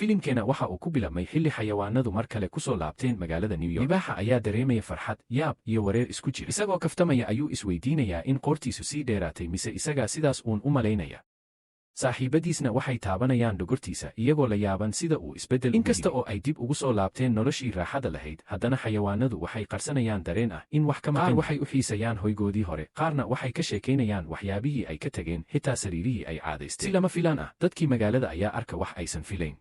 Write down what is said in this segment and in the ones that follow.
filimkeena waxa uu ku bilaabmay xilli xayawaanadu mar kale ku soo laabteen magaalada New York. Libaaxa ayaa dareemaya farxad, yaab iyo wareer isku jira. Isagoo kaftamaya ayuu isweydiinayaa in qoortiisu sii dheeraatay mise isagaa sidaas uun u malaynaya. saaxiibadiisna waxay taabanayaan dhogortiisa iyagoo la yaaban sida uu isbeddel inkasta oo ay dib ugu soo laabteen noloshii raaxada lahayd, haddana xayawaanadu waxay qarsanayaan dareen ah in wax ka maqan. Qaar waxay u xiisayaan hoygoodii hore, qaarna waxay ka sheekaynayaan waxyaabihii ay ka tageen, xitaa sariirihii ay caadaysteen. Si lama filaan ah, dadkii magaalada ayaa arka wax aysan filayn.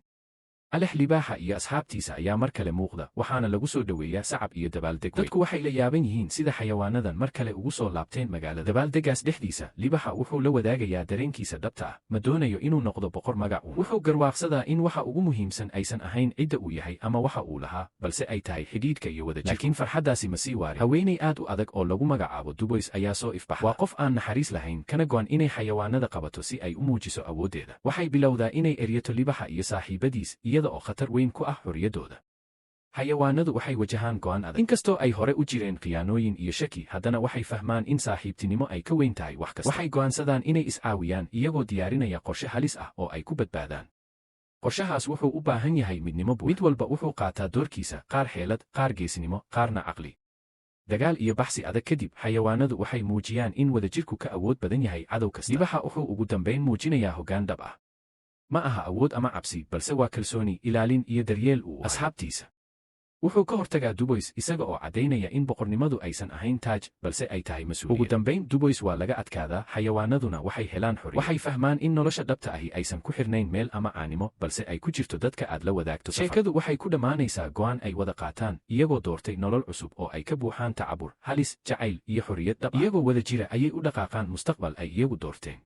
Alex libaaxa iyo asxaabtiisa ayaa mar kale muuqda, waxaana lagu soo dhoweeyaa sacab iyo dabaaldeg. Dadku waxay la yaaban yihiin sida xayawaanadan mar kale ugu soo laabteen magaalada. Dabaaldegaas dhexdiisa, libaaxa wuxuu la wadaagayaa dareenkiisa dhabta ah, ma doonayo inuu noqdo boqor magac uun. Wuxuu garwaaqsadaa in waxa ugu muhiimsan aysan ahayn cidda uu yahay ama waxa uu lahaa, balse ay tahay xidhiidhka iyo wadajirka. Laakiin farxaddaasi ma sii waarin. Haweeney aad u adag oo lagu magacaabo Dubois ayaa soo ifbaxa. Waa qof aan naxariis lahayn, kana go'an inay xayawaanada qabato si ay u muujiso awooddeeda. Waxay bilowdaa inay eryato libaaxa iyo saaxiibadiis, iyada oo khatar weyn ku ah xorriyaddooda. Xayawaanadu waxay wajahaan go'aan adag. Inkastoo ay hore u jireen khiyaanooyin iyo shaki, haddana waxay fahmaan in saaxiibtinimo ay ka weyn tahay wax kasta. Waxay go'aansadaan inay iscaawiyaan iyagoo diyaarinaya qorshe halis ah oo ay ku badbaadaan. Qorshahaas wuxuu u baahan yahay midnimo buuxda. Mid walba wuxuu qaataa doorkiisa, qaar xeelad, qaar geesinimo, qaarna caqli. Dagaal iyo baxsi adag kadib, xayawaanadu waxay muujiyaan in wadajirku ka awood badan yahay cadow kasta. Libaaxa wuxuu ugu dambayn muujinayaa hoggaan dhab ah. Ma aha awood ama cabsi, balse waa kalsooni, ilaalin iyo daryeel uu asxaabtiisa. Wuxuu ka hortagaa Dubois isaga oo caddaynaya in boqornimadu aysan ahayn taaj, balse ay tahay mas'uuliyad. Ugu dambayn, Dubois waa laga adkaadaa, xayawaanaduna waxay helaan xorriyad. Waxay fahmaan in nolosha dhabta ahi aysan ku xirnayn meel ama caanimo, balse ay ku jirto dadka aad la wadaagto safar. Sheekadu waxay ku dhammaanaysaa go'aan ay wada qaataan, iyagoo doortay nolol cusub oo ay ka buuxaan tacabur, halis, jacayl iyo xorriyad dhab ah. Iyagoo wada jira ayay u dhaqaaqaan mustaqbal ay iyagu doorteen.